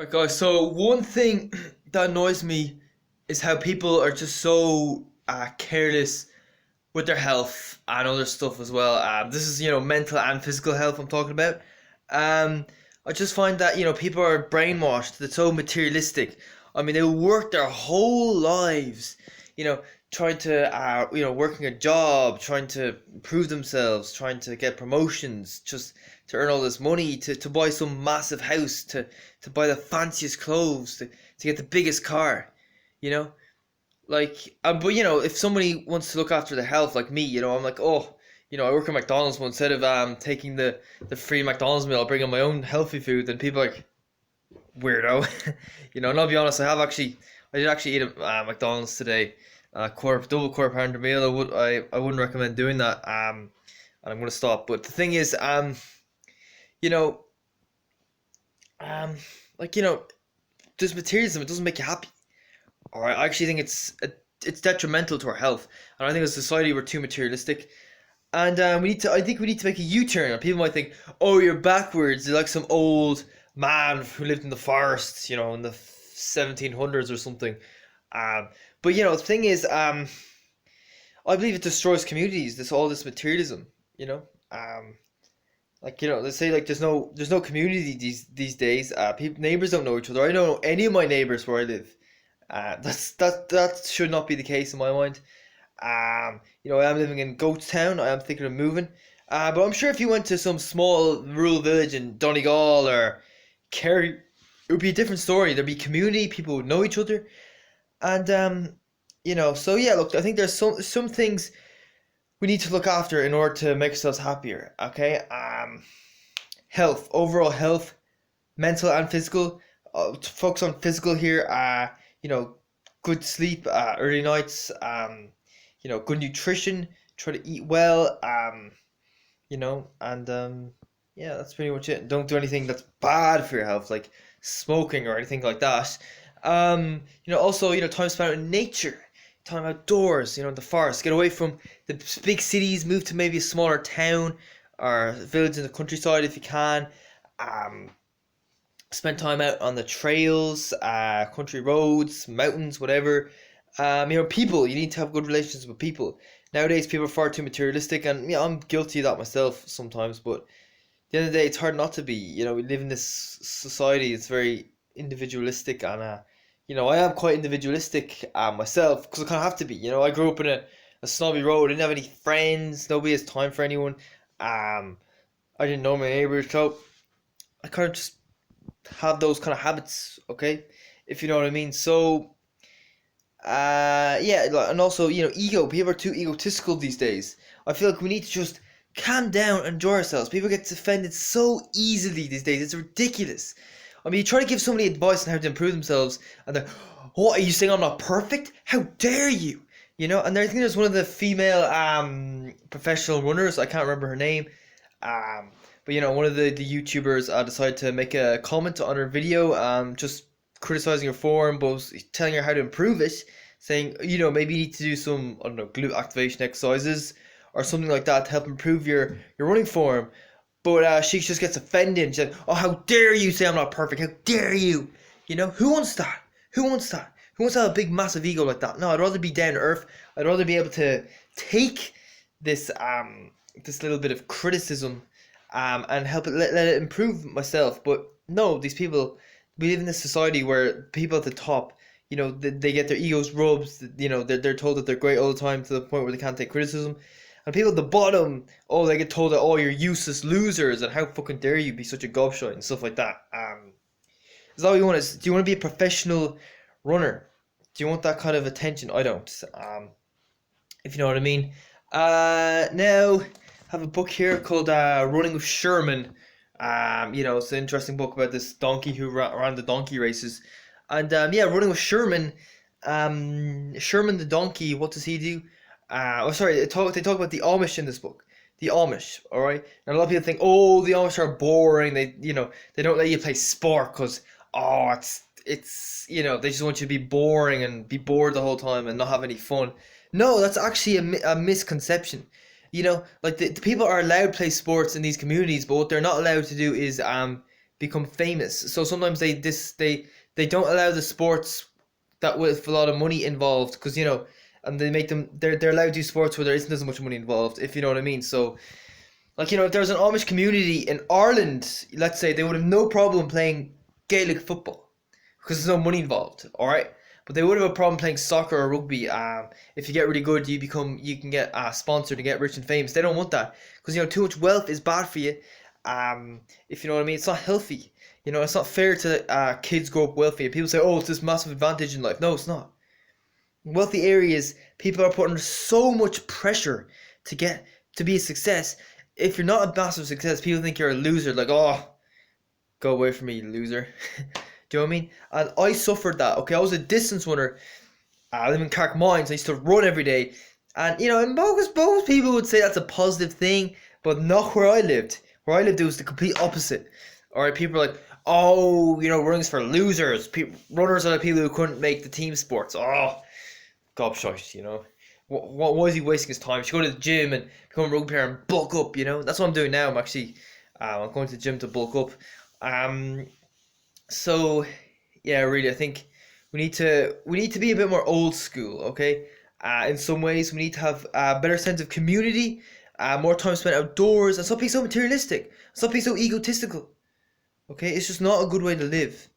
Right, guys. So one thing that annoys me is how people are just so careless with their health and other stuff as well. This is mental and physical health I'm talking about. Um, I just find that people are brainwashed. They're so materialistic. I mean, they work their whole lives, you know, trying to working a job, trying to improve themselves, trying to get promotions, just to earn all this money, to buy some massive house, to buy the fanciest clothes, to get the biggest car, you know. But if somebody wants to look after their health like me, I'm like, oh, I work at McDonald's, but instead of taking the free McDonald's meal, I'll bring in my own healthy food. Then people are like, weirdo. And I'll be honest, I did actually eat at McDonald's today, double quarter pounder meal. I wouldn't recommend doing that. And I'm gonna stop. But the thing is, you know, um, like this materialism, it doesn't make you happy. Or I actually think it's detrimental to our health, and I think as a society we're too materialistic, and I think we need to make a U-turn. And people might think, oh, you're backwards. You're like some old man who lived in the forest, in the 1700s or something. Um, but the thing is, I believe it destroys communities. This materialism, you know. Let's say like there's no community these days. People neighbors don't know each other. I don't know any of my neighbors where I live. That should not be the case in my mind. I am living in Goatstown. I am thinking of moving. But I'm sure if you went to some small rural village in Donegal or Kerry, it would be a different story. There'd be community. People would know each other, and So yeah, look, I think there's some things we need to look after in order to make ourselves happier. Okay. Health, overall health, mental and physical. To focus on physical here. You know, good sleep, early nights, good nutrition, try to eat well, and yeah, that's pretty much it. Don't do anything that's bad for your health, like smoking or anything like that. Also, time spent in nature, time outdoors, in the forest, get away from the big cities, move to maybe a smaller town or a village in the countryside if you can. Um, Spend time out on the trails, country roads, mountains, whatever. People, you need to have good relations with people. Nowadays, people are far too materialistic, and yeah, I'm guilty of that myself sometimes. But at the end of the day, it's hard not to be. We live in this society. It's very individualistic, and I am quite individualistic myself because I kind of have to be. I grew up in a snobby road. I didn't have any friends. Nobody has time for anyone. I didn't know my neighbors, so I kind of just have those kind of habits, okay, if you know what I mean. So yeah, and also ego. People are too egotistical these days. I feel like we need to just calm down, enjoy ourselves. People get offended so easily these days. It's ridiculous. I mean, you try to give somebody advice on how to improve themselves, and they're, what are you saying? I'm not perfect? How dare you? And I think there's one of the female professional runners. I can't remember her name. But one of the YouTubers decided to make a comment on her video, just criticizing her form, but was telling her how to improve it, saying, maybe you need to do some, I don't know, glute activation exercises or something like that to help improve your running form. But she just gets offended. And she's like, oh, how dare you say I'm not perfect? How dare you? Who wants that? Who wants that? Who wants to have a big, massive ego like that? No, I'd rather be down to earth. I'd rather be able to take this little bit of criticism and help it let it improve myself. But no, these people, we live in this society where people at the top, they get their egos rubbed. They're told that they're great all the time to the point where they can't take criticism. And people at the bottom, oh, they get told that, oh, you're useless losers and how fucking dare you be such a gobshite and stuff like that. Is that what you want? Do you want to be a professional runner? Do you want that kind of attention? I don't. If you know what I mean. Now, I have a book here called Running with Sherman. It's an interesting book about this donkey who ran the donkey races. And yeah, Running with Sherman. Sherman the donkey, what does he do? They talk about the Amish in this book. The Amish, all right. And a lot of people think, oh, the Amish are boring. They don't let you play sport because they just want you to be boring and be bored the whole time and not have any fun. No, that's actually a misconception. Like the people are allowed to play sports in these communities, but what they're not allowed to do is become famous. So sometimes they don't allow the sports that with a lot of money involved, because and they make them they're allowed to do sports where there isn't as much money involved, if you know what I mean. So like, if there was an Amish community in Ireland, let's say, they would have no problem playing Gaelic football because there's no money involved, all right. But they would have a problem playing soccer or rugby. If you get really good, you can get sponsored and get rich and famous. They don't want that because too much wealth is bad for you. If you know what I mean, it's not healthy. It's not fair to kids grow up wealthy. And people say, oh, it's this massive advantage in life. No, it's not. In wealthy areas, people are put under so much pressure to be a success. If you're not a massive success, people think you're a loser. Like, oh, go away from me, you loser. Do you know what I mean? And I suffered that. Okay, I was a distance runner. I live in Carrickmines. I used to run every day. And, and most people would say that's a positive thing, but not where I lived. Where I lived, it was the complete opposite. Alright, people are like, oh, running's for losers. Runners are the people who couldn't make the team sports. Oh, gobshite, Why is he wasting his time? He should go to the gym and become a rugby player and bulk up, That's what I'm doing now. I'm actually, I'm going to the gym to bulk up. So, yeah, really, I think we need to be a bit more old school, okay? In some ways, we need to have a better sense of community, more time spent outdoors, and stop being so materialistic, stop being so egotistical. Okay, it's just not a good way to live.